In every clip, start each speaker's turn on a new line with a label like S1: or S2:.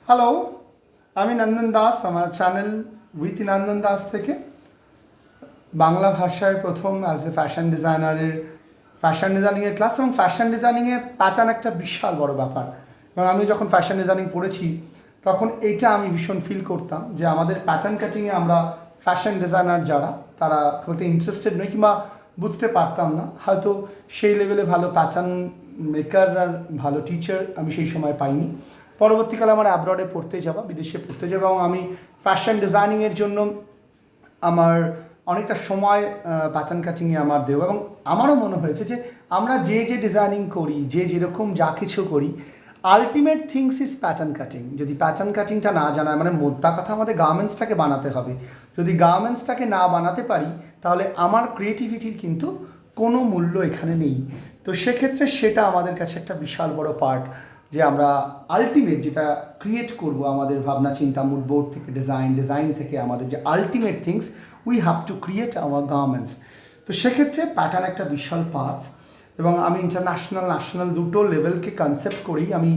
S1: Hello, আমি নন্দন দাস। আমার channel with নন্দন দাস থেকে বাংলা ভাষায় প্রথম অ্যাজ এ ফ্যাশন ডিজাইনিংয়ের ক্লাস। এবং ফ্যাশন ডিজাইনিংয়ে প্যাটার্ন একটা বিশাল বড় ব্যাপার। এবং আমি যখন ফ্যাশন ডিজাইনিং পড়েছি তখন এইটা আমি ভীষণ ফিল করতাম যে আমাদের প্যাটার্ন কাটিংয়ে আমরা ফ্যাশন ডিজাইনার যারা তারা খুব একটা ইন্টারেস্টেড নই কিংবা বুঝতে পারতাম না, হয়তো সেই লেভেলে ভালো প্যাটার্ন মেকার আর ভালো টিচার আমি সেই সময় পাইনি। পরবর্তীকালে আমার অ্যাব্রডে পড়তে যাওয়া, বিদেশে পড়তে যাওয়া, এবং আমি ফ্যাশন ডিজাইনিংয়ের জন্য আমার অনেকটা সময় প্যাটার্ন কাটিংয়ে আমার দেওয়া। এবং আমারও মনে হয়েছে যে আমরা যে ডিজাইনিং করি, যেরকম যা কিছু করি, ultimate things is pattern cutting. যদি প্যাটার্ন কাটিংটা না জানা, মানে মোদ্দা কথা আমাদের গার্মেন্টসটাকে বানাতে হবে। যদি গার্মেন্টসটাকে না বানাতে পারি তাহলে আমার ক্রিয়েটিভিটির কিন্তু কোনো মূল্য এখানে নেই। তো সেক্ষেত্রে সেটা আমাদের কাছে একটা বিশাল বড় পার্ট, যে আমরা আলটিমেট যেটা ক্রিয়েট করব আমাদের ভাবনা চিন্তা, মুড বোর্ড থেকে ডিজাইন থেকে আমাদের যে ultimate things, we have to create hour garments. তো সেক্ষেত্রে প্যাটার্ন একটা বিশাল পার্ট। এবং আমি ইন্টারন্যাশনাল ন্যাশনাল দুটো লেভেলকে কনসেপ্ট করেই আমি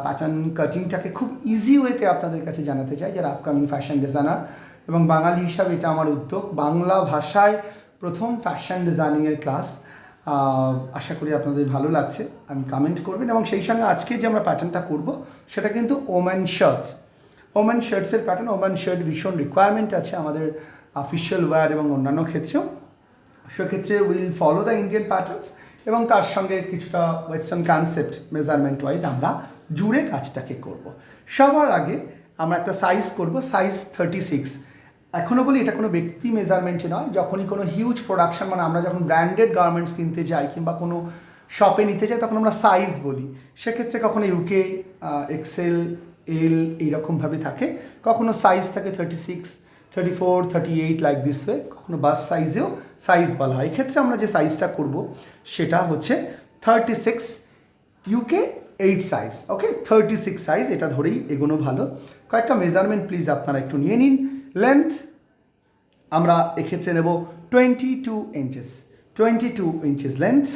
S1: প্যাটার্ন কাটিংটাকে খুব ইজি ওয়েতে আপনাদের কাছে জানাতে চাই যারা আপকামিং ফ্যাশন ডিজাইনার। এবং বাঙালি হিসাবে এটা আমার উদ্যোগ, বাংলা ভাষায় প্রথম ফ্যাশন ডিজাইনিংয়ের ক্লাস। আশা করি আপনাদের ভালো লাগছে, আমি কমেন্ট করবেন। এবং সেই সঙ্গে আজকে যে আমরা প্যাটার্নটা করব সেটা কিন্তু ওমেন শার্টসের প্যাটার্ন। ওমেন শার্ট ভীষণ রিকোয়ারমেন্ট আছে আমাদের অফিসিয়াল ওয়্যার এবং অন্যান্য ক্ষেত্রেও। সেক্ষেত্রে will follow the Indian patterns এবং তার সঙ্গে কিছুটা ওয়েস্টার্ন কনসেপ্ট মেজারমেন্ট ওয়াইজ আমরা জুড়ে কাজটাকে করব। সবার আগে আমরা একটা সাইজ করব, সাইজ 36। এখনও বলি এটা কোনো ব্যক্তি মেজারমেন্টে নয়। যখনই কোনো হিউজ প্রোডাকশন, মানে আমরা যখন ব্র্যান্ডেড গার্মেন্টস কিনতে যাই কিংবা কোনো শপে নিতে যাই তখন আমরা সাইজ বলি। সেক্ষেত্রে কখনো ইউকে, এক্সেল, এল এইরকমভাবে থাকে, কখনো সাইজ থাকে 36, 34, 38 লাইক দিস ওয়ে, কখনো বাস সাইজেও সাইজ বলা হয়। এক্ষেত্রে আমরা যে সাইজটা করব সেটা হচ্ছে 36 ইউকে 8 সাইজ। ওকে, 36 সাইজ এটা ধরেই এগোনো ভালো। কয়েকটা মেজারমেন্ট প্লিজ আপনারা একটু নিয়ে নিন। লেন্থ আমরা এক্ষেত্রে নেব 22 inches, 22 inches length.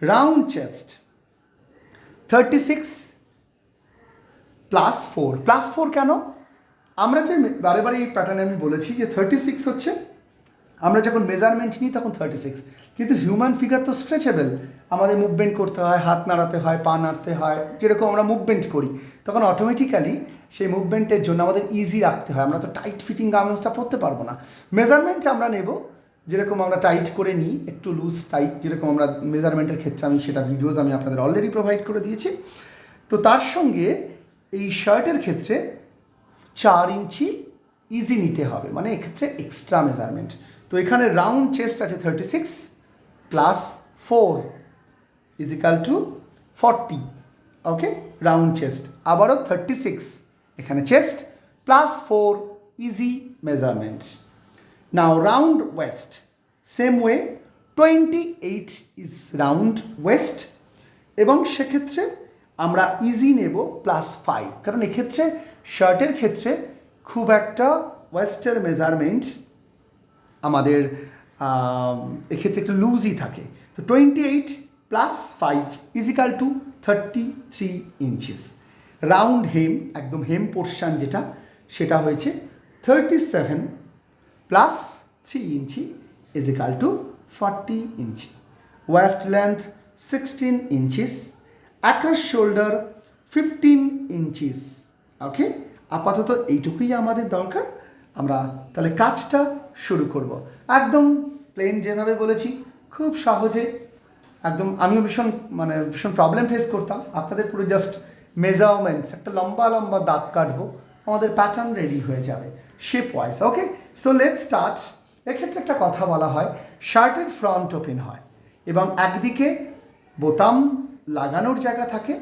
S1: Round chest 36 +4 কেন? আমরা যে বারে এই প্যাটার্নে আমি বলেছি যে 36 হচ্ছে আমরা যখন মেজারমেন্ট নিই তখন 36, কিন্তু হিউম্যান ফিগার তো স্ট্রেচেবল, আমাদের মুভমেন্ট করতে হয়, হাত নাড়াতে হয়, পা নাড়তে হয়, যেরকম আমরা মুভমেন্ট করি তখন অটোমেটিক্যালি সেই মুভমেন্টের জন্য আমাদের ইজি রাখতে হয়। আমরা তো টাইট ফিটিং গার্মেন্টসটা পরতে পারবো না। মেজারমেন্ট আমরা নেব যেরকম আমরা টাইট করে নিই, একটু লুজ টাইট, যেরকম আমরা মেজারমেন্টের ক্ষেত্রে আমি সেটা ভিডিওজ আমি আপনাদের অলরেডি প্রোভাইড করে দিয়েছি। তো তার সঙ্গে এই শার্টের ক্ষেত্রে 4 ইঞ্চি ইজি নিতে হবে, মানে এক্ষেত্রে এক্সট্রা মেজারমেন্ট। তো এখানে রাউন্ড চেস্ট আছে 36 +4 = 40। ওকে, রাউন্ড চেস্ট আবারও 36, এখানে chest +4 easy measurement. Now round West, same way 28 is round West. এবং সেক্ষেত্রে আমরা ইজি নেব +5, কারণ এক্ষেত্রে শার্টের ক্ষেত্রে খুব একটা ওয়েস্টের মেজারমেন্ট আমাদের এক্ষেত্রে একটু লুজই থাকে। তো 28 +5 = 33 ইঞ্চিস। রাউন্ড হেম, একদম হেম পোর্শন যেটা, সেটা হয়েছে 37 +3 inch = 40 inch. Waist length 16 inches, across shoulder 15 inches. Okay, আপাতত এইটুকুই আমাদের দরকার। আমরা তাহলে কাজটা শুরু করব। একদম প্লেন যেভাবে বলেছি, খুব সহজে একদম। আমিও ভীষণ প্রবলেম ফেস করতাম। আপনাদের পুরো জাস্ট মেজারমেন্টস, একটা লম্বা দাগ কাটবো, আমাদের প্যাটার্ন রেডি হয়ে যাবে shape wise. Okay, so let's start. এক্ষেত্রে একটা কথা বলা হয়, শার্টের ফ্রন্ট ওপেন হয় এবং একদিকে বোতাম লাগানোর জায়গা থাকে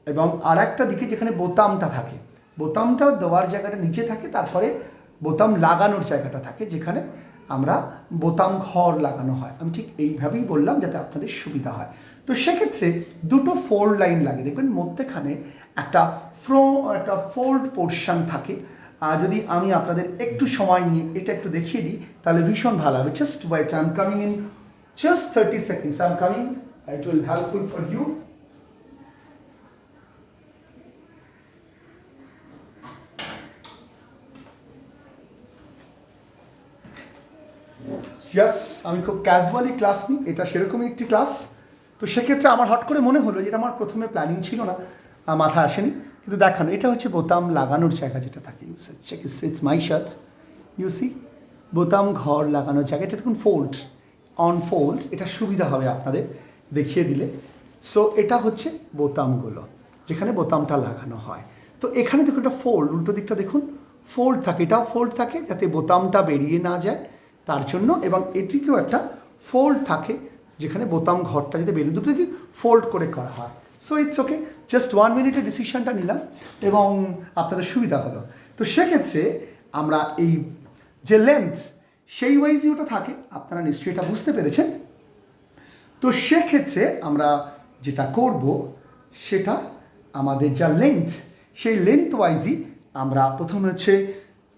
S1: এবং আর একটা দিকে যেখানে বোতামটা থাকে, বোতামটা দেওয়ার জায়গাটা নিচে থাকে, তারপরে বোতাম লাগানোর জায়গাটা থাকে যেখানে আমরা বোতাম ঘর লাগানো হয়। আমি ঠিক এইভাবেই বললাম যাতে আপনাদের সুবিধা হয়। তো সেক্ষেত্রে দুটো ফোল্ড লাইন লাগে, দেখবেন মধ্যেখানে একটা ফোল্ড পোর্শন থাকে। যদি আমি আপনাদের একটু সময় নিয়ে এটা একটু দেখিয়ে দিই তাহলে ভীষণ ভালো হবে। Just wait, I am coming in just 30 seconds, I am coming, it will helpful for you. Yes, আমি খুব ক্যাজুয়ালি ক্লাস নিই, এটা সেরকমই একটি ক্লাস। তো সেক্ষেত্রে আমার হট করে মনে হলো, যেটা আমার প্রথমে প্ল্যানিং ছিল না, মাথায় আসেনি, কিন্তু দেখানো, এটা হচ্ছে বোতাম লাগানোর জায়গা যেটা থাকে। It's my shirt, you see, বোতাম ঘর লাগানোর জায়গা, এটা দেখুন ফোল্ড, অন ফোল্ড, এটা সুবিধা হবে আপনাদের দেখিয়ে দিলে। সো এটা হচ্ছে বোতামগুলো যেখানে বোতামটা লাগানো হয়। তো এখানে দেখুন একটা ফোল্ড, উল্টো দিকটা দেখুন ফোল্ড থাকে, এটাও ফোল্ড থাকে যাতে বোতামটা বেরিয়ে না যায় তার জন্য, এবং এটিকেও একটা ফোল্ড থাকে যেখানে বোতাম ঘরটা যদি বেরিয়ে, দুটো কি ফোল্ড করে করা হয়। সো ইটস ওকে, জাস্ট 1 মিনিটের ডিসিশনটা নিলাম এবং আপনাদের সুবিধা হলো। তো সেক্ষেত্রে আমরা এই যে লেন্থ, সেই ওয়াইজই ওটা থাকে, আপনারা নিশ্চয়ই এটা বুঝতে পেরেছেন। তো সেক্ষেত্রে আমরা যেটা করব সেটা, আমাদের যা লেন্থ, সেই লেন্থ ওয়াইজই আমরা প্রথমে হচ্ছে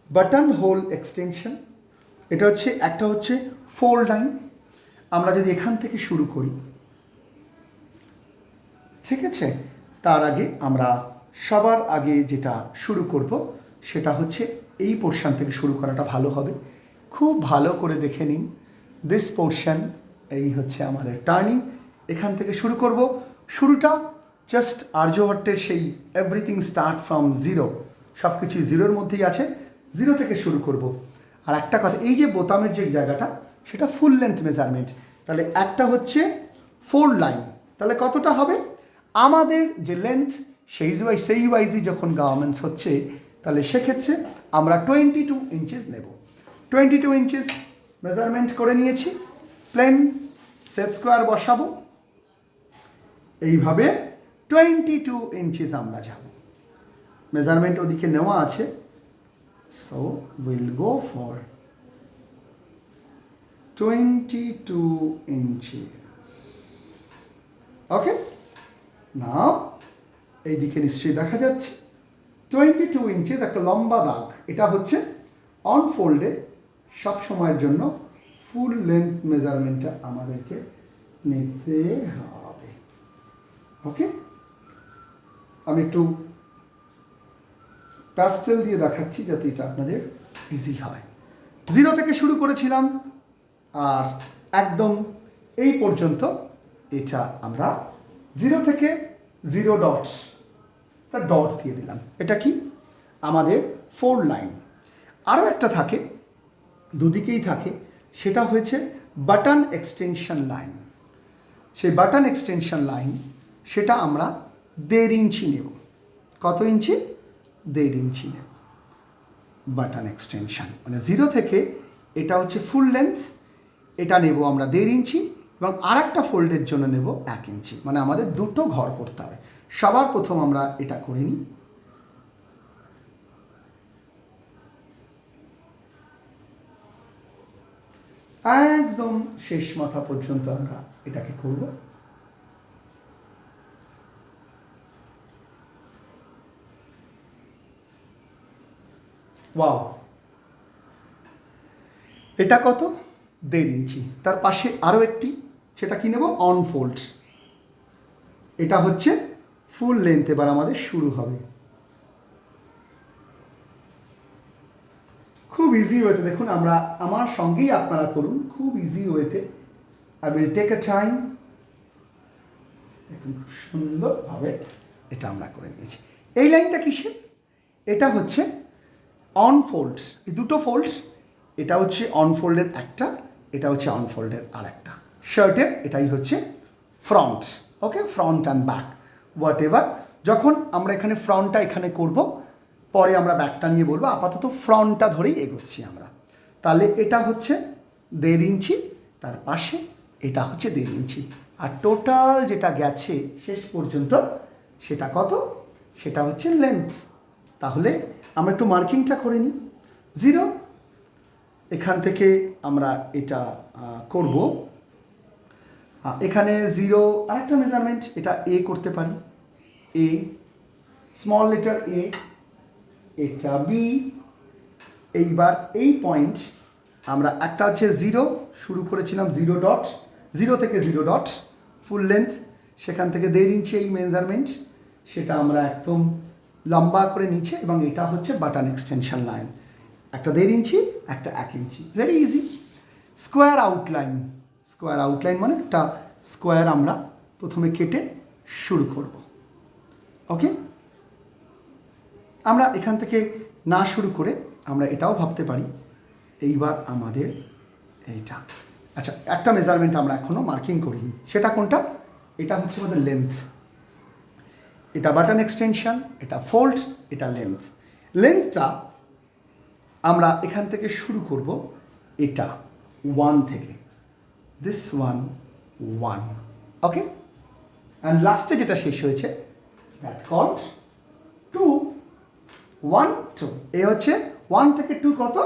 S1: বাটন হোল এক্সটেনশন, এটা হচ্ছে একটা হচ্ছে ফোল্ড লাইন। আমরা যদি এখান থেকে শুরু করি, ঠিক আছে, তার আগে আমরা সবার আগে যেটা শুরু করব সেটা হচ্ছে এই পোর্শন থেকে শুরু করাটা ভালো হবে। খুব ভালো করে দেখে নিন, দিস পোর্শন, এই হচ্ছে আমাদের টার্নিং, এখান থেকে শুরু করব। শুরুটা জাস্ট আর্যভট্টের সেই এভরিথিং স্টার্ট ফ্রম জিরো, সব কিছু জিরোর মধ্যেই আছে, জিরো থেকে শুরু করব। আর একটা কথা, এই যে বোতামের যে জায়গাটা, সেটা ফুল লেন্থ মেজারমেন্ট, তাহলে একটা হচ্ছে ফোল্ড লাইন, তাহলে কতটা হবে আমাদের যে লেন্থ, সেই ওয়াইজই যখন গার্মেন্টস হচ্ছে, তাহলে সেক্ষেত্রে আমরা 22 ইঞ্চিস নেব। 22 ইঞ্চিস মেজারমেন্ট করে নিয়েছি, প্লেন সেট স্কোয়ার বসাবো, এইভাবে 22 ইঞ্চিস আমরা যাব। মেজারমেন্ট ওদিকে নেওয়া আছে, so will go for 22 inches. Okay, now এইদিকে নিশ্চয়ই দেখা যাচ্ছে 22 ইঞ্চিস, একটা লম্বা দাগ, এটা হচ্ছে অন ফোল্ডে সব সময়ের জন্য ফুল লেন্থ মেজারমেন্টটা আমাদেরকে নিতে হবে। ওকে, আমি একটু প্যাস্টেল দিয়ে দেখাচ্ছি যাতে এটা আপনাদের ইজি হয়। জিরো থেকে শুরু করেছিলাম আর একদম এই পর্যন্ত, এটা আমরা জিরো থেকে জিরো ডটস, একটা ডট দিয়ে দিলাম, এটা কি আমাদের ফোল্ড লাইন। আরও একটা থাকে, দুদিকেই থাকে, সেটা হয়েছে বাটন এক্সটেনশন লাইন। সেই বাটন এক্সটেনশন লাইন, সেটা আমরা 1.5 ইঞ্চি নেব। কত ইঞ্চি? 1.5 ইঞ্চি নেব বাটন এক্সটেনশন, মানে জিরো থেকে, এটা হচ্ছে ফুল লেন্থ, এটা নেব আমরা 1.5 ইঞ্চি, এবং আর একটা ফোল্ডের জন্য নেব 1 ইঞ্চি, মানে আমাদের দুটো ঘর করতে হবে। সবার প্রথম আমরা এটা করে নিই, একদম শেষ মাথা পর্যন্ত আমরা এটাকে করব। ওয়াও, এটা কত? 1.5 ইঞ্চি। তার পাশে আরও একটি, সেটা কি নেব? অন ফোল্ড, এটা হচ্ছে ফুল লেন্থ। এবার আমাদের শুরু হবে, খুব ইজি ওয়েতে দেখুন, আমরা আমার সঙ্গেই আপনারা করুন, খুব ইজি ওয়েতে। I will take a time. দেখুন খুব সুন্দরভাবে এটা আমরা করে নিয়েছি। এই লাইনটা কিসের? এটা হচ্ছে অন ফোল্ড, এই দুটো ফোল্ডস, এটা হচ্ছে অন ফোল্ডের একটা, এটা হচ্ছে অন ফোল্ডের আর একটা শার্টের, এটাই হচ্ছে front. Okay, front and back what ever. যখন আমরা এখানে ফ্রন্টটা এখানে করব, পরে আমরা ব্যাকটা নিয়ে বলবো, আপাতত ফ্রন্টটা ধরেই এগোচ্ছি আমরা। তাহলে এটা হচ্ছে 1.5 ইঞ্চি, তার পাশে এটা হচ্ছে 1.5 ইঞ্চি, আর টোটাল যেটা গেছে শেষ পর্যন্ত, সেটা কত? সেটা হচ্ছে লেন্থ। তাহলে আমরা একটু মার্কিংটা করে নিই। জিরো, এখান থেকে আমরা এটা করব, এখানে জিরো, আরেকটা মেজারমেন্ট, এটা এ করতে পারি, এ, স্মল লেটার এ, এটা বি। এইবার এই পয়েন্ট আমরা একটা হচ্ছে জিরো, শুরু করেছিলাম জিরো ডট, জিরো থেকে জিরো ডট ফুল লেন্থ, সেখান থেকে 1.5 ইঞ্চি এই মেজারমেন্ট, সেটা আমরা একদম লম্বা করে নিচে, এবং এটা হচ্ছে বাটন এক্সটেনশন লাইন, একটা 1.5 ইঞ্চি, একটা 1 inch, very easy. Square outline, square outline মানে একটা স্কোয়ার আমরা প্রথমে কেটে শুরু করব। ওকে, আমরা এখান থেকে না শুরু করে আমরা এটাও ভাবতে পারি এইবার আমাদের এইটা, আচ্ছা একটা মেজারমেন্ট আমরা এখনও মার্কিং করিনি, সেটা কোনটা? এটা হচ্ছে আমাদের লেন্থ। এটা বাটন এক্সটেনশন, এটা ফোল্ড, এটা লেন্থ। লেন্থটা আমরা এখান থেকে শুরু করব, এটা 1 থেকে, দিস ওয়ান 1, ওকে, অ্যান্ড লাস্টে যেটা শেষ হয়েছে দ্যাট কল্ড 2, 1 2, এ হচ্ছে 1 থেকে 2 কত?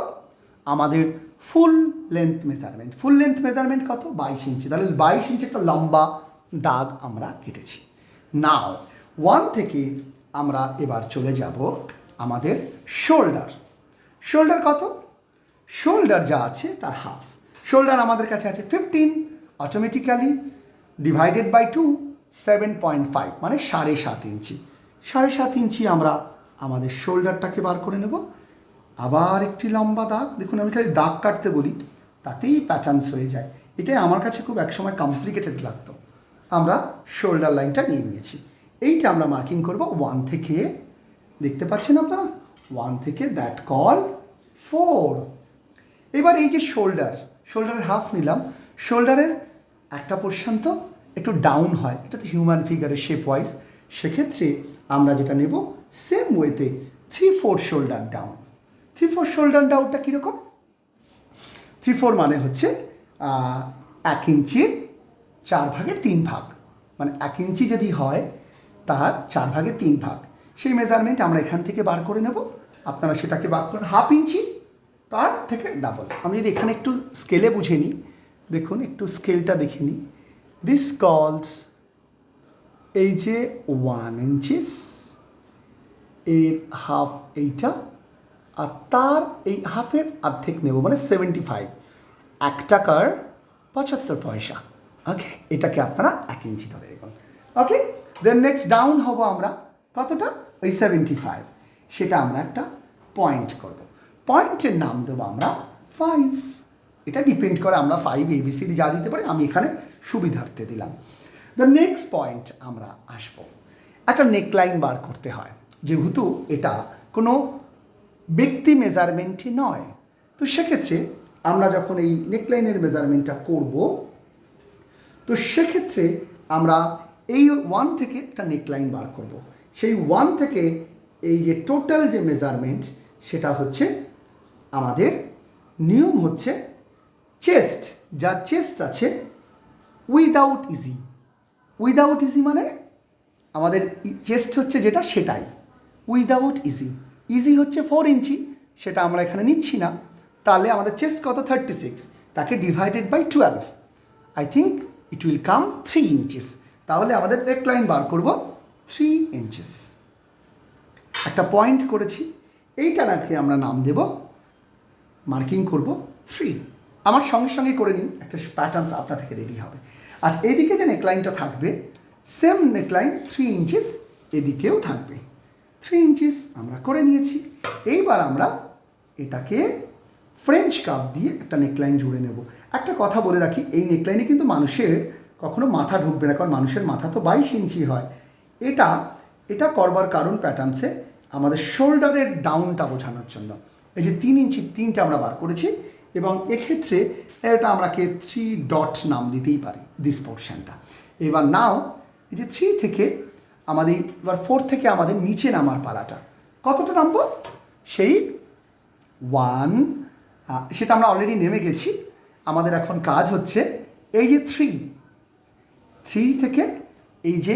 S1: আমাদের full length measurement. Full length measurement কত? 22 ইঞ্চি। তাহলে 22 ইঞ্চি একটা লম্বা দাগ আমরা কেটেছি। নাও 1 থেকে আমরা এবার চলে যাব আমাদের শোল্ডার। শোল্ডার কত? শোল্ডার যা আছে তার হাফ। শোল্ডার আমাদের কাছে আছে 15, অটোমেটিক্যালি ডিভাইডেড বাই 2, 7.5 মানে 7.5 ইঞ্চি। 7.5 ইঞ্চি আমরা আমাদের শোল্ডারটাকে বার করে নেব। আবার একটি লম্বা দাগ, দেখুন আমি খালি দাগ কাটতে বলি তাতেই প্যাটার্নস হয়ে যায়, এটাই আমার কাছে খুব একসময় কমপ্লিকেটেড লাগতো। আমরা শোল্ডার লাইনটা নিয়ে নিয়েছি, এইটা আমরা মার্কিং করব 1 থেকে, দেখতে পাচ্ছেন আপনারা 1 থেকে, দ্যাট কল 4। এবার এই যে শোল্ডার, শোল্ডারের হাফ নিলাম, শোল্ডারের একটা পোর্শন তো একটু ডাউন হয়, এটা তো হিউম্যান ফিগারের শেপ ওয়াইজ, সেক্ষেত্রে আমরা যেটা নেব সেম ওয়েতে 3/4 শোল্ডার ডাউন। 3/4 শোল্ডার ডাউনটা কীরকম? 3/4 মানে হচ্ছে 1 ইঞ্চির 4/3 ভাগ, মানে 1 ইঞ্চি যদি হয় তার 4/3 ভাগ, সেই মেজারমেন্ট আমরা এখান থেকে বার করে নেব। আপনারা সেটাকে বার করেন 1/2 ইঞ্চি, তার থেকে ডাবল। আমি যদি এখানে একটু স্কেলে বুঝে নিই, দেখুন একটু স্কেলটা দেখে নিই, দিস কলস এই যে 1 ইঞ্চিস, এর হাফ এইটা, আর তার এই হাফের অর্ধেক নেব মানে 75, 1 টাকার 75 পয়সা। ওকে, এটাকে আপনারা 1 ইঞ্চি ধরে দেখুন। ওকে, দেন নেক্সট ডাউন হব আমরা কতটা? ওই 75, সেটা আমরা একটা পয়েন্ট করব। পয়েন্টের নাম দেবো আমরা 5। এটা ডিপেন্ড করে আমরা 5 ABCD যা দিতে পারি, আমি এখানে সুবিধার্থে দিলাম। দ্য নেক্সট পয়েন্ট আমরা আসব, একটা নেকলাইন বার করতে হয়, যেহেতু এটা কোনো ব্যক্তি মেজারমেন্টই নয়, তো সেক্ষেত্রে আমরা যখন এই নেকলাইনের মেজারমেন্টটা করব, তো সেক্ষেত্রে আমরা এই 1 থেকে একটা নেকলাইন বার করব। সেই 1 থেকে এই যে টোটাল যে মেজারমেন্ট, সেটা হচ্ছে আমাদের নিয়ম হচ্ছে চেস্ট, যা চেস্ট আছে উইদাউট ইজি। উইদাউট ইজি মানে আমাদের চেস্ট হচ্ছে যেটা সেটাই, উইদাউট ইজি। ইজি হচ্ছে 4 ইঞ্চি, সেটা আমরা এখানে নিচ্ছি না, তাহলে আমাদের চেস্ট কত? 36, তাকে divided by 12, I think it will come 3 inches. তাহলে আমাদের নেকলাইন বার করব 3 ইঞ্চিস। একটা পয়েন্ট করেছি, এইটা নাকি আমরা নাম দেব, মার্কিং করব 3। আমার সঙ্গে সঙ্গে করে নিন, একটা প্যাটার্নস আপনার থেকে রেডি হবে। আর এদিকে যে নেকলাইনটা থাকবে, সেম নেকলাইন 3 ইঞ্চিস এদিকেও থাকবে। 3 ইঞ্চিস আমরা করে নিয়েছি। এইবার আমরা এটাকে ফ্রেঞ্চ কাপ দিয়ে একটা নেকলাইন জুড়ে নেব। একটা কথা বলে রাখি, এই নেকলাইনে কিন্তু মানুষের কখনো মাথা ঢুকবে না, কারণ মানুষের মাথা তো 22 ইঞ্চি হয়। এটা করবার কারণ প্যাটার্নসে আমাদের শোল্ডারের ডাউনটা বোঝানোর জন্য। এই যে 3 ইঞ্চি 3টা আমরা বার করেছি, এবং এক্ষেত্রে এটা আমরাকে 3 ডট নাম দিতেই পারি, দিস পোর্শনটা। এবার নাও এই যে 3 থেকে আমাদের এবার 4 থেকে আমাদের নিচে নামার পালাটা, কতটা নামবো? সেই 1, সেটা আমরা অলরেডি নেমে গেছি। আমাদের এখন কাজ হচ্ছে এই যে 3 থেকে এই যে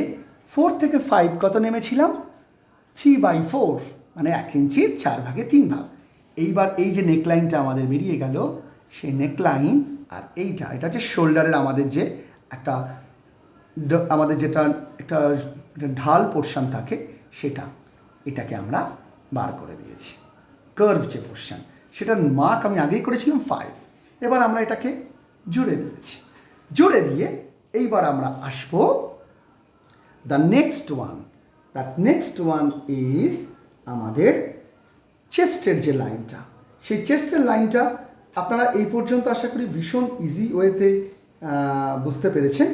S1: 4 থেকে 5 কত নেমেছিলাম? 3/4 মানে 1 ইঞ্চি 4/3 ভাগ। এইবার এই যে নেকলাইনটা আমাদের বেরিয়ে গেল, সেই নেকলাইন আর এটা হচ্ছে শোল্ডারের আমাদের যে একটা আমাদের যেটা একটা ঢাল পোর্শন থাকে, সেটা এটাকে আমরা বার করে দিয়েছি। কার্ভ যে পোর্শন, সেটার মার্ক আমি আগেই করেছিলাম 5। এবার আমরা এটাকে জুড়ে দিয়েছি। জুড়ে দিয়ে এইবার আমরা আসবো the next one. That next one is আমাদের চেস্টের যে লাইনটা, সেই চেস্টের লাইনটা আপনারা এই পর্যন্ত আশা করি ভীষণ ইজি ওয়েতে বুঝতে পেরেছেন।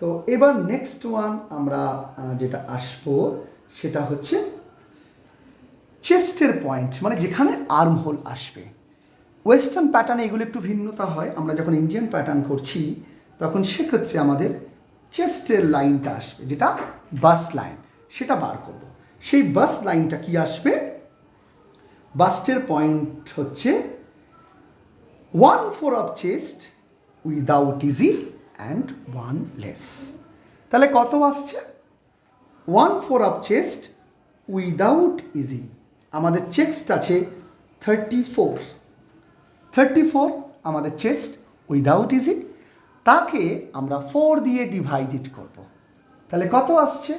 S1: তো এবার নেক্সট ওয়ান আমরা যেটা আসবো সেটা হচ্ছে চেস্টের পয়েন্ট, মানে যেখানে আর্ম হোল আসবে। ওয়েস্টার্ন প্যাটার্নে এগুলো একটু ভিন্নতা হয়, আমরা যখন ইন্ডিয়ান প্যাটার্ন করছি তখন সেক্ষেত্রে আমাদের চেস্টের লাইনটা আসবে, যেটা বাস লাইন, সেটা বার করব। সেই বাস লাইনটা কি আসবে? বাস্টের পয়েন্ট হচ্ছে 1/4 of chest without easy and 1 less. তাহলে কত আসছে? 1/4 অফ চেস্ট উইদাউট ইজি। আমাদের চেস্ট আছে 34 আমাদের চেস্ট উইদাউট ইজি, তাকে আমরা 4 দিয়ে ডিভাইডেড করব। তাহলে কত আসছে?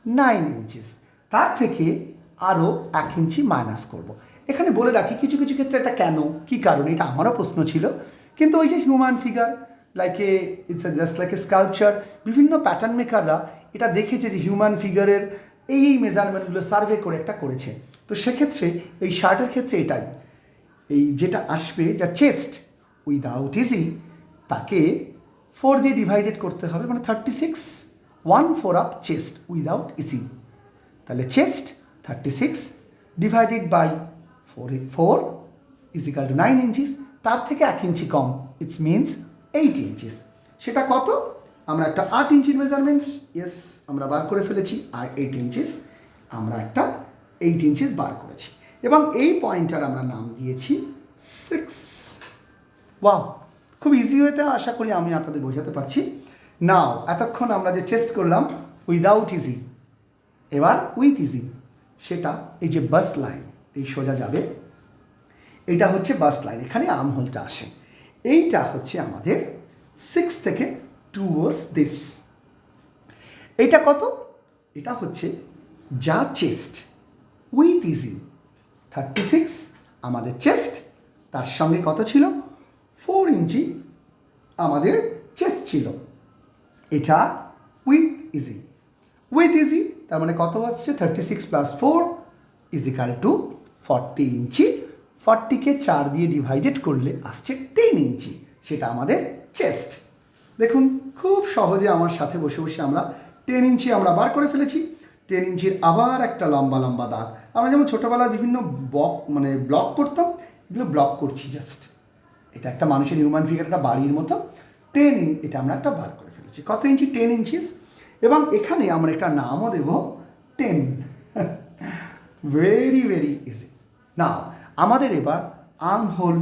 S1: 9 ইঞ্চিস। তার থেকে আরও 1 ইঞ্চি মাইনাস করব। এখানে বলে রাখি কিছু কিছু ক্ষেত্রে এটা কেন, কী কারণে, এটা আমারও প্রশ্ন ছিল। কিন্তু ওই যে human figure like it's just like a sculpture, বিভিন্ন প্যাটার্ন মেকাররা এটা দেখেছে যে হিউম্যান ফিগারের এই মেজারমেন্টগুলো সার্ভে করে একটা করেছে। তো সেক্ষেত্রে এই শার্টের ক্ষেত্রে এটাই, এই যেটা আসবে যা চেস্ট উইদাউট ইজি তাকে 4 দিয়ে ডিভাইডেড করতে হবে, মানে 36, 1/4 অফ চেস্ট উইদাউট ইজি। তাহলে chest 36 divided by 4 is equal to 9 inches. তার থেকে 1 ইঞ্চি কম, ইটস মিনস 8 ইঞ্চিস। সেটা কত? আমরা একটা 8 ইঞ্চির মেজারমেন্ট ইয়েস আমরা বার করে ফেলেছি, আর 8 ইঞ্চিস আমরা একটা 8 ইঞ্চিস বার করেছি, এবং এই পয়েন্টটার আমরা নাম দিয়েছি 6। ওয়াও, খুব ইজি ওয়েতে আশা করি আমি আপনাদের বোঝাতে পারছি। নাও এতক্ষণ আমরা যে চেস্ট করলাম উইদাউট ইজি, এবার উইথ ইজি, সেটা এই যে বাস লাইন এই সোজা যাবে, এইটা হচ্ছে বাস লাইন, এখানে আর্ম হোলটা আসে। এইটা হচ্ছে আমাদের 6 থেকে টুয়ার্ডস দিস। এইটা কত? এটা হচ্ছে যা চেস্ট উইথ ইজি 36 আমাদের চেস্ট, তার সঙ্গে কত ছিল? 4 ইঞ্চি আমাদের চেস্ট ছিল। এটা উইথ ইজি, তার মানে কত আসছে? 36 প্লাস 4 ইজ ইকাল টু 40 ইঞ্চি। 40কে 4 দিয়ে ডিভাইডেড করলে আসছে 10 ইঞ্চি, সেটা আমাদের চেস্ট। দেখুন খুব সহজে আমার সাথে বসে বসে আমরা 10 ইঞ্চি আমরা বার করে ফেলেছি। 10 ইঞ্চির আবার একটা লম্বা লম্বা দাগ, আমরা যেমন ছোটোবেলায় বিভিন্ন ব্লক করতাম, এগুলো ব্লক করছি জাস্ট। এটা একটা মানুষের হিউম্যান ফিগার, একটা বাড়ির মতো 10 এটা আমরা একটা বার করে ফেলেছি। কত ইঞ্চি? 10 ইঞ্চিস। এবং এখানে আমরা একটা নামও দেব 10। Very very easy. না, আমাদের এবার আর্ম হোল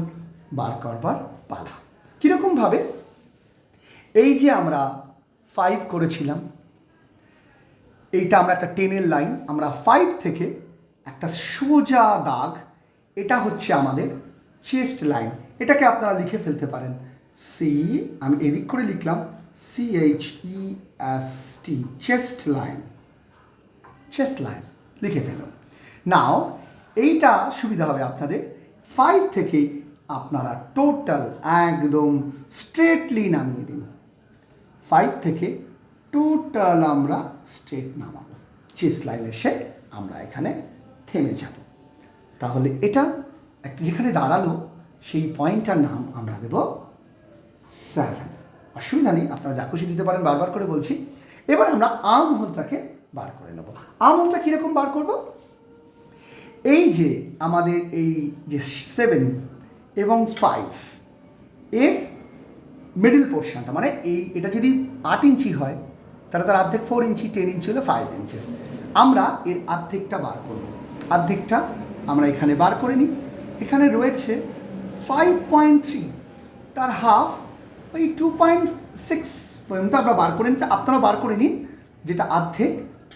S1: বার করবার পালা। কীরকমভাবে? এই যে আমরা 5 করেছিলাম, এইটা আমরা একটা 10-এর লাইন, আমরা 5 থেকে একটা সোজা দাগ, এটা হচ্ছে আমাদের চেস্ট লাইন। এটাকে আপনারা লিখে ফেলতে পারেন আমি এদিক করে লিখলাম CHEST, চেস্ট লাইন লিখে ফেলুন। নাও এইটা সুবিধা হবে আপনাদের। 5 থেকে আপনারা টোটাল একদম স্ট্রেটলি নামিয়ে দিন। 5 থেকে টোটাল আমরা স্ট্রেট নামাবো, চেস্ট লাইন এসে আমরা এখানে থেমে যাব। তাহলে এটা যেখানে দাঁড়ালো সেই পয়েন্টটার নাম আমরা দেব 7। অসুবিধা নেই, আপনারা যা খুশি দিতে পারেন, বারবার করে বলছি। এবার আমরা আর্ম হোলটাকে বার করে নেব। আর্ম হোলটা কীরকম বার করব? এই যে আমাদের এই যে 7 এবং 5 এর মিডল পোর্শনটা, মানে এটা যদি 8 ইঞ্চি হয় তাহলে তার অর্ধেক 4 ইঞ্চি, 10 ইঞ্চি হলো 5 ইঞ্চিস। আমরা এর অর্ধেকটা বার করব। অর্ধেকটা আমরা এখানে বার করে নিই। এখানে রয়েছে 5.3, তার হাফ ওই 2.6 পর্যন্ত আমরা বার করে নিই। আপনারা বার করে নিন, যেটা অর্ধেক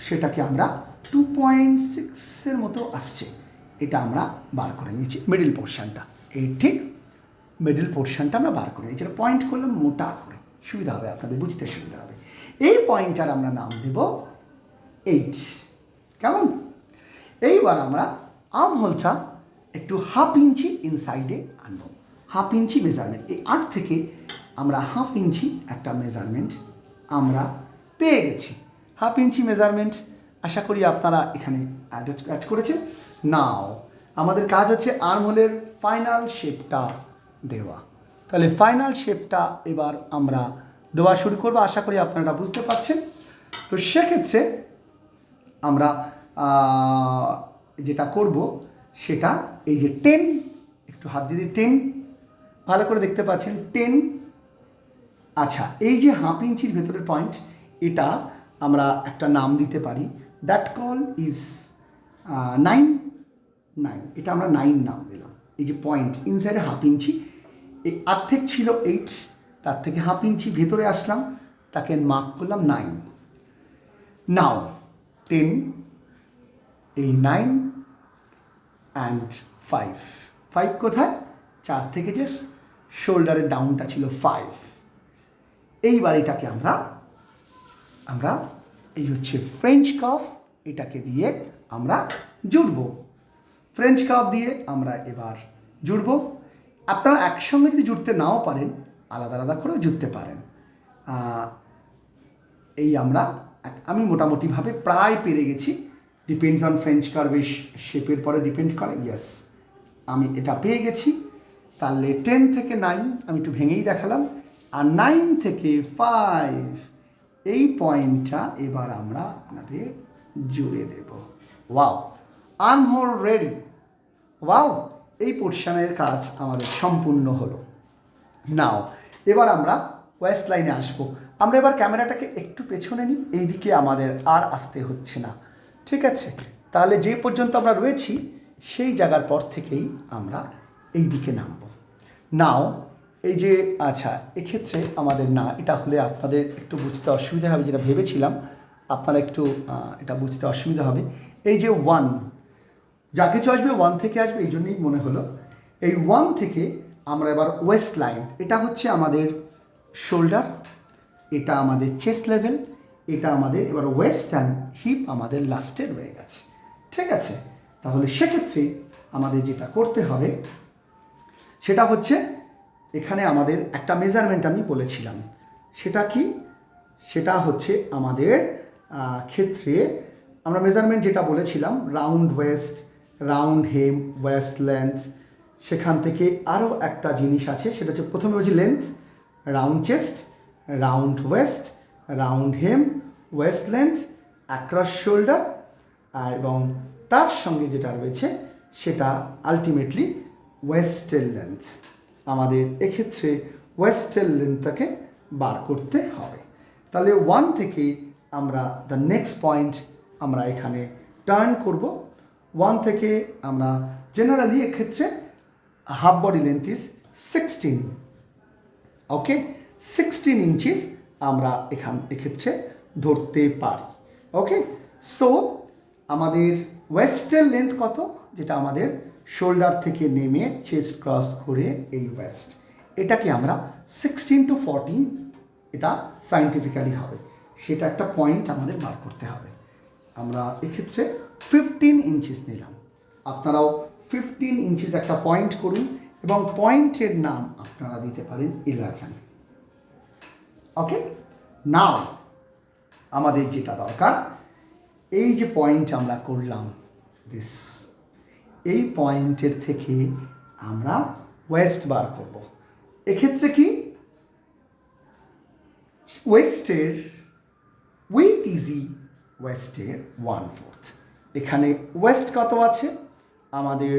S1: সেটাকে আমরা 2.6-এর মতো আসছে, এটা আমরা বার করে নিয়েছি মিডল পোর্শনটা। এই ঠিক মিডল পোর্শনটা আমরা বার করে নিয়েছি, পয়েন্ট করলাম মোটা করে, সুবিধা হবে, আপনাদের বুঝতে সুবিধা হবে। এই পয়েন্টটার আমরা নাম দেব 8। কেমন? এইবার আমরা আর্ম হোলটা একটু 1/2 ইঞ্চি ইনসাইডে আনবো। 1/2 ইঞ্চি মেজারমেন্ট, এই 8 থেকে আমরা 1/2 ইঞ্চি একটা মেজারমেন্ট আমরা পেয়ে গেছি। 1/2 ইঞ্চি মেজারমেন্ট আশা করি আপনারা এখানে অ্যাড করেছেন। নাও আমাদের কাজ হচ্ছে আর্ম হোলের ফাইনাল শেপটা দেওয়া। তাহলে ফাইনাল শেপটা এবার আমরা দেওয়া শুরু করবো, আশা করি আপনারা বুঝতে পারছেন। তো সেক্ষেত্রে আমরা যেটা করব সেটা এই যে 10, একটু হাত দিয়ে 10 ভালো করে দেখতে পাচ্ছেন 10। আচ্ছা, এই যে হাফ ইঞ্চির ভেতরের পয়েন্ট, এটা আমরা একটা নাম দিতে পারি, দ্যাট কল ইজ 9, এটা আমরা 9 নাম দিলাম। এই যে পয়েন্ট ইনসাইডে হাফ ইঞ্চি, এই অর্ধেক ছিল 8, তার থেকে হাফ ইঞ্চি ভেতরে আসলাম, তাকে মার্ক করলাম 9। নাও 10, এই 9 অ্যান্ড 5 কোথায়? 4 থেকে যে শোল্ডারের ডাউনটা ছিল 5। এইবার এটাকে আমরা এই হচ্ছে ফ্রেঞ্চ কার্ভ, এটাকে দিয়ে আমরা জুড়ব। ফ্রেঞ্চ কার্ভ দিয়ে আমরা এবার জুড়ব। আপনারা একসঙ্গে যদি জুড়তে নাও পারেন, আলাদা আলাদা করেও জুড়তে পারেন। এই আমি মোটামুটিভাবে প্রায় পেরে গেছি, ডিপেন্ডস অন ফ্রেঞ্চ কার্ভের শেপের পরে ডিপেন্ড করে। ইয়েস, আমি এটা পেয়ে গেছি। তাহলে 10 থেকে 9 আমি একটু ভেঙেই দেখালাম, আর 9 থেকে 5 এই পয়েন্টটা এবার আমরা আপনাদের জুড়ে দেব। Wow, armhole ready. ওয়াও, এই পোর্শনের কাজ আমাদের সম্পূর্ণ হলো। নাও এবার আমরা ওয়েস্ট লাইনে আসবো। আমরা এবার ক্যামেরাটাকে একটু পেছনে নিই, এই দিকে আমাদের আর আসতে হচ্ছে না, ঠিক আছে? তাহলে যে পর্যন্ত আমরা রয়েছি সেই জায়গার পর থেকেই আমরা এই দিকে নামবো। নাও এই যে, আচ্ছা, এক্ষেত্রে আমাদের না, এটা হলে আপনাদের একটু বুঝতে অসুবিধা হবে, যেটা ভেবেছিলাম আপনারা একটু এটা বুঝতে অসুবিধা হবে। এই যে 1, যা কিছু আসবে 1 থেকে আসবে, এই জন্যই মনে হলো। এই 1 থেকে আমরা এবার ওয়েস্ট লাইন, এটা হচ্ছে আমাদের শোল্ডার, এটা আমাদের চেস্ট লেভেল, এটা আমাদের এবার ওয়েস্ট অ্যান্ড হিপ আমাদের লাস্টে রয়ে গেছে, ঠিক আছে? তাহলে সেক্ষেত্রে আমাদের যেটা করতে হবে সেটা হচ্ছে, এখানে আমাদের একটা মেজারমেন্ট আমি বলেছিলাম, সেটা কি? সেটা হচ্ছে আমাদের ক্ষেত্রে আমরা মেজারমেন্ট যেটা বলেছিলাম, round waist, round hem, waist length. সেখান থেকে আরও একটা জিনিস আছে, সেটা হচ্ছে প্রথমে হচ্ছে length, round chest, round waist, round hem, waist length, across shoulder, এবং তার সঙ্গে যেটা রয়েছে সেটা আলটিমেটলি ওয়েস্টের লেন্থ। আমাদের এক্ষেত্রে ওয়েস্টের লেন্থটাকে বার করতে হবে। তাহলে 1 থেকে আমরা দ্য নেক্সট পয়েন্ট আমরা এখানে টার্ন করব। 1 থেকে আমরা জেনারেলি এক্ষেত্রে half body length is 16, okay, 16 inches আমরা এক্ষেত্রে ধরতে পারি। ওকে, সো আমাদের ওয়েস্টের লেন্থ কত? যেটা আমাদের শোল্ডার থেকে নেমে চেস্ট ক্রস করে এই ওয়েস্ট, এটাকে আমরা 16 to 14, এটা সায়েন্টিফিক্যালি হবে, সেটা একটা পয়েন্ট আমাদের বার করতে হবে। আমরা এক্ষেত্রে 15 ইঞ্চিস নিলাম, আপনারাও 15 ইঞ্চিস একটা পয়েন্ট করুন, এবং পয়েন্টের নাম আপনারা দিতে পারেন 11। ওকে, নাও আমাদের যেটা দরকার, এই যে পয়েন্ট আমরা করলাম দিস, এই পয়েন্টের থেকে আমরা ওয়েস্ট বার করব। এক্ষেত্রে কি ওয়েস্টের উইথ ইজি ওয়েস্টের 1/4, এখানে ওয়েস্ট কত আছে আমাদের?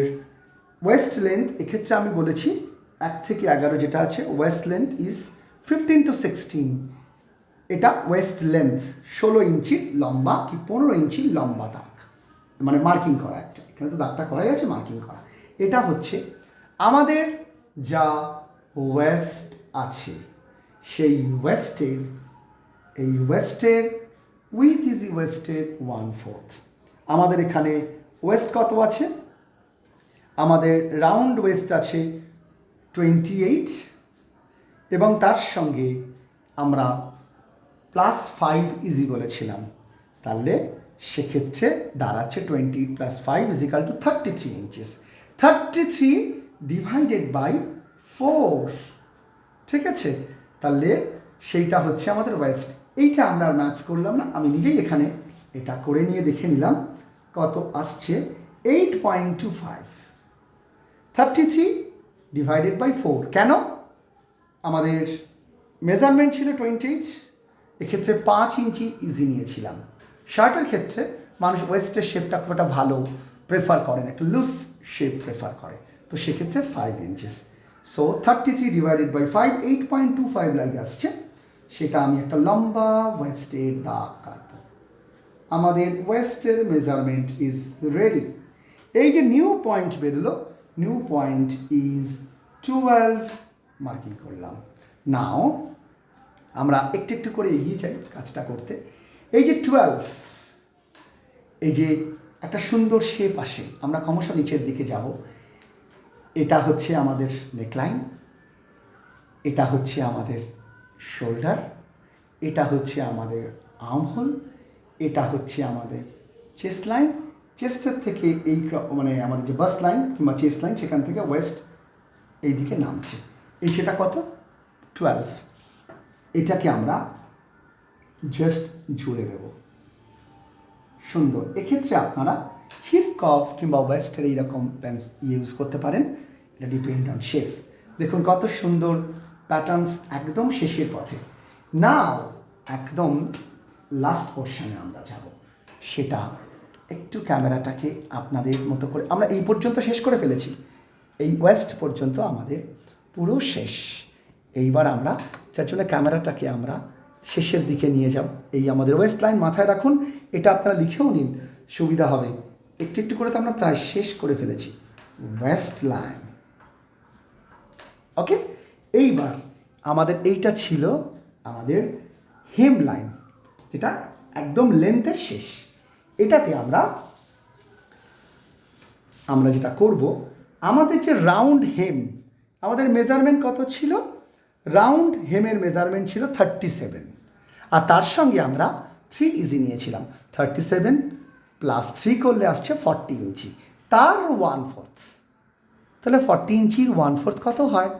S1: ওয়েস্ট লেন্থ এক্ষেত্রে আমি বলেছি 1 থেকে 11 যেটা আছে, ওয়েস্ট লেন্থ ইজ 15 to 16, এটা ওয়েস্ট লেন্থ 16 ইঞ্চি লম্বা কি 15 ইঞ্চি লম্বা দাগ, মানে মার্কিং করা একটা, এখানে তো দাগটা করাই আছে, মার্কিং করা। এটা হচ্ছে আমাদের যা ওয়েস্ট আছে, সেই ওয়েস্টের, এই ওয়েস্টের উইথ ইজি ওয়েস্টের 1/4। আমাদের এখানে ওয়েস্ট কত আছে? আমাদের রাউন্ড ওয়েস্ট আছে 28, এবং তার সঙ্গে আমরা +5 ইজি বলেছিলাম, তাহলে সেক্ষেত্রে দাঁড়াচ্ছে 20 + 5 = 33 ইঞ্চিস। 33 ডিভাইডেড বাই 4, ঠিক আছে? তাহলে সেইটা হচ্ছে আমাদের ওয়েস্ট। এইটা আমরা ম্যাচ করলাম না, আমি নিজেই এখানে এটা করে নিয়ে দেখে নিলাম কত আসছে, 8.25। 33 ডিভাইডেড বাই 4। কেন? আমাদের মেজারমেন্ট ছিল 20 ইঞ্চ, এক্ষেত্রে 5 ইঞ্চি ইজি নিয়েছিলাম। শার্টের ক্ষেত্রে মানুষ ওয়েস্টের শেপটা খুব একটা ভালো প্রেফার করেন, একটা লুজ শেপ প্রেফার করে, তো সেক্ষেত্রে 5 ইঞ্চেস। সো 33 ডিভাইডেড বাই 5, 8.25 লাগে আসছে, সেটা আমি একটা লম্বা ওয়েস্টের দাগ কাটবো। আমাদের ওয়েস্টের মেজারমেন্ট ইজ রেডি। এই যে নিউ পয়েন্ট বেরোলো, নিউ পয়েন্ট ইজ 12 মার্কিং করলাম। নাও আমরা একটু একটু করে এগিয়ে যাই কাজটা করতে। এই যে 12, এই যে একটা সুন্দর শেপ আসে, আমরা ক্রমশ নিচের দিকে যাব। এটা হচ্ছে আমাদের নেকলাইন, এটা হচ্ছে আমাদের শোল্ডার, এটা হচ্ছে আমাদের আর্মহোল, এটা হচ্ছে আমাদের চেস্ট লাইন। চেস্টের থেকে এই মানে আমাদের যে বাস লাইন কিংবা চেস্ট লাইন, সেখান থেকে ওয়েস্ট এই দিকে নামছে। এই সেটা কত? 12। এটাকে আমরা জাস্ট জুড়ে দেব। সুন্দর। এক্ষেত্রে আপনারা হিপ কার্ভ কিংবা ওয়েস্টের এইরকম প্যান্টস ইউজ করতে পারেন, এটা ডিপেন্ড অন শেপ। দেখুন কত সুন্দর প্যাটার্নস, একদম শেষের পথে। নাও একদম লাস্ট পোর্শনে আমরা যাব, সেটা একটু ক্যামেরাটাকে আপনাদের মতো করে, আমরা এই পর্যন্ত শেষ করে ফেলেছি, এই ওয়েস্ট পর্যন্ত আমাদের পুরো শেষ। এইবার আমরা যার জন্য ক্যামেরাটাকে আমরা শেষের দিকে নিয়ে যাব। এই আমাদের ওয়েস্ট লাইন মাথায় রাখুন, এটা আপনারা লিখেও নিন, সুবিধা হবে। একটু একটু করে তো আমরা প্রায় শেষ করে ফেলেছি ওয়েস্ট লাইন। ওকে, এইবার আমাদের এইটা ছিল আমাদের হেম লাইন, যেটা একদম লেন্থের শেষ। এটাতে আমরা যেটা করব, আমাদের যে রাউন্ড হেম, আমাদের মেজারমেন্ট কত ছিল? রাউন্ড হেমের মেজারমেন্ট ছিল 37, আর তার সঙ্গে আমরা 3 ইঞ্চি নিয়েছিলাম। 37 প্লাস 3 করলে আসছে 40 ইঞ্চি, তার 1/4। তাহলে 40 ইঞ্চির 1/4 কত হয়?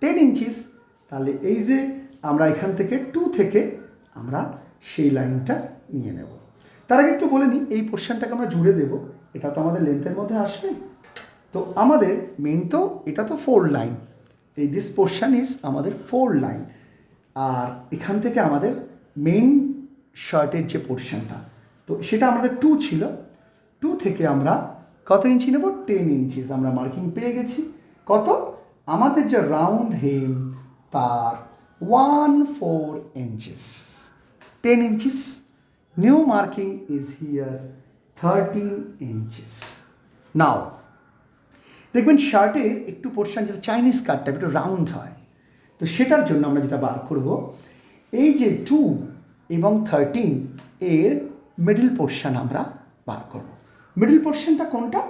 S1: 10 ইঞ্চিস। তাহলে এই যে আমরা এখান থেকে 2 থেকে আমরা সেই লাইনটা নিয়ে নেব। তার আগে একটু বলে নিই, এই পোর্শনটাকে আমরা জুড়ে দেব, এটা তো আমাদের লেন্থের মধ্যে আসবে। তো আমাদের মেন তো এটা তো 4 লাইন, এই দিস পোর্শন ইজ আমাদের 4 লাইন। আর এখান থেকে আমাদের মেন শার্টের যে পোর্শনটা, তো সেটা আমাদের 2 ছিল। 2 থেকে আমরা কত ইঞ্চি নেব? 10 ইঞ্চিস। আমরা মার্কিং পেয়ে গেছি। কত? আমাদের যে রাউন্ড হেম তার 1/4 inches, 10 inches. New marking is here 13 inches. Now দেখবেন শার্টের একটু পোর্শন যেটা চাইনিজ কাটটা একটু রাউন্ড হয়, তো সেটার জন্য আমরা যেটা বার করব, এই যে 2 এবং 13 এর মিডল পোর্শন আমরা বার করব। মিডল পোর্শনটা কোনটা?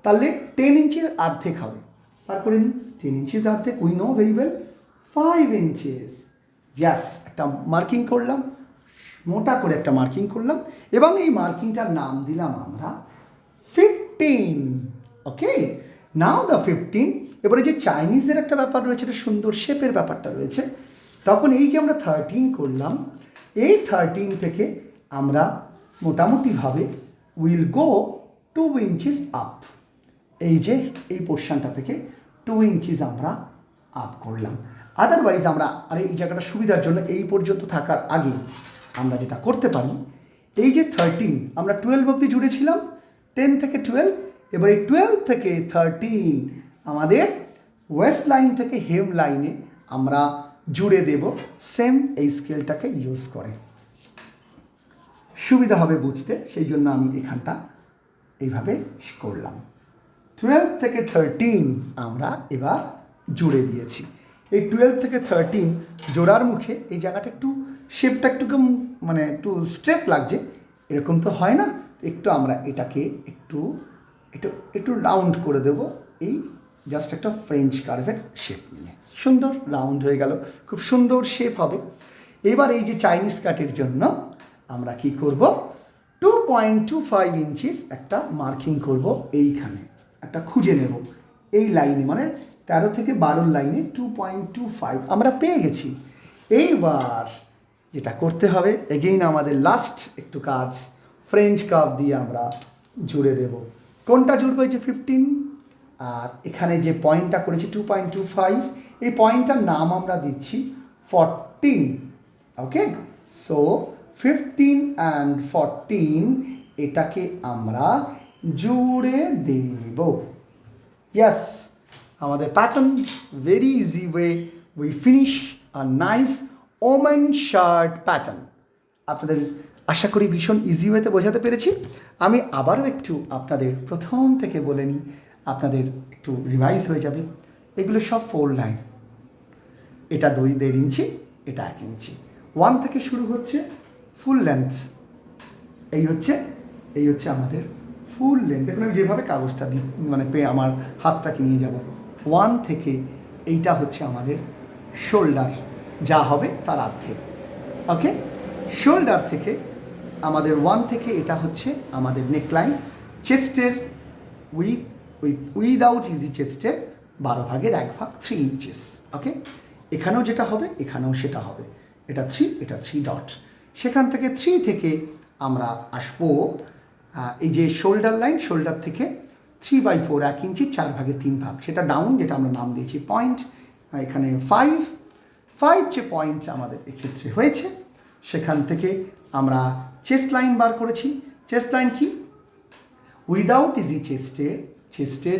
S1: তাহলে 10 ইঞ্চির অর্ধেক হবে। বার করে নিই, 10 ইঞ্চিস অর্ধেক, we know very well, 5 inches. Yes, একটা মার্কিং করলাম, মোটা করে একটা মার্কিং করলাম, এবং এই মার্কিংটার নাম দিলাম আমরা 15। ওকে, নাও দ্য 15। এবারে যে চাইনিজের একটা ব্যাপার রয়েছে, একটা সুন্দর শেপের ব্যাপারটা রয়েছে, তখন এই যে আমরা 13 করলাম, এই 13 থেকে আমরা মোটামুটিভাবে উইল গো 2 ইঞ্চিস আপ। এই যে এই পোর্শনটা থেকে 2 ইঞ্চিস আমরা আপ করলাম। আদারওয়াইজ আমরা, আর এই জায়গাটা সুবিধার জন্য এই পর্যন্ত থাকার আগে আমরা যেটা করতে পারি, এই যে 13 আমরা 12 অবধি জুড়েছিলাম, 10 থেকে 12, এবার এই 12 থেকে 13 আমাদের ওয়েস্ট লাইন থেকে হেম লাইনে আমরা জুড়ে দেব, সেম এই স্কেলটাকে ইউজ করে। সুবিধা হবে বুঝতে, সেই জন্য আমি এখানটা এইভাবে করলাম। 12 থেকে 13 আমরা এবার জুড়ে দিয়েছি। এই 12 থেকে 13 জোড়ার মুখে এই জায়গাটা একটু শেপটা একটু মানে একটু স্ট্রেপ লাগছে, এরকম তো হয় না, একটু আমরা এটাকে একটু একটু একটু রাউন্ড করে দেব, এই জাস্ট একটা ফ্রেঞ্চ কার্ভের শেপ নিয়ে। সুন্দর রাউন্ড হয়ে গেল, খুব সুন্দর শেপ হবে। এবার এই যে চাইনিজ কাটের জন্য আমরা কি করব, 2.25 ইঞ্চিস একটা মার্কিং করব, এইখানে একটা খুঁজে নেব, এই লাইনে মানে 13 থেকে 12 লাইনে 2.25 আমরা পেয়ে গেছি। এইবার যেটা করতে হবে, এগেইন আমাদের লাস্ট একটু কাজ, ফ্রেঞ্চ কার্ভ দিয়ে আমরা জুড়ে দেব। কোনটা জুড়বো? এই যে 15, আর এখানে যে পয়েন্টটা করেছি 2.25, এই পয়েন্টটার নাম আমরা দিচ্ছি 14। ওকে, সো 15 অ্যান্ড 14 এটাকে আমরা জুড়ে দেব। ইয়েস, আমাদের pattern very easy way we finish a nice women shirt pattern. আপনাদের আশা করি ভীষণ ইজি ওয়েতে বোঝাতে পেরেছি। আমি আবারও একটু আপনাদের প্রথম থেকে বলে নিই, আপনাদের একটু রিভাইজ হয়ে যাবে। এগুলো সব 4 লাইন, এটা 2.5 ইঞ্চি, এটা 1 ইঞ্চি। 1 থেকে শুরু হচ্ছে ফুল লেন্থ, এই হচ্ছে আমাদের ফুল লেন্থ। দেখুন আমি যেভাবে কাগজটা আমার হাতটাকে নিয়ে যাব, 1 থেকে এইটা হচ্ছে আমাদের শোল্ডার, যা হবে তার অর্ধেক। ওকে, শোল্ডার থেকে আমাদের 1 থেকে এটা হচ্ছে আমাদের নেকলাইন, চেস্টের উইদাউট ইজি চেস্টের 12 ভাগের 1 ভাগ 3 ইঞ্চিস। ওকে, এখানেও যেটা হবে এখানেও সেটা হবে, এটা 3, এটা 3 ডট। সেখান থেকে 3 থেকে আমরা আসবো এই যে শোল্ডার লাইন, শোল্ডার থেকে 3/4 1 ইঞ্চি 4 ভাগে 3 ভাগ, সেটা ডাউন, যেটা আমরা নাম দিয়েছি পয়েন্ট। এখানে 5 যে পয়েন্ট আমাদের এক্ষেত্রে হয়েছে, সেখান থেকে আমরা চেস্ট লাইন বার করেছি। চেস্ট লাইন কি? Without easy চেস্টের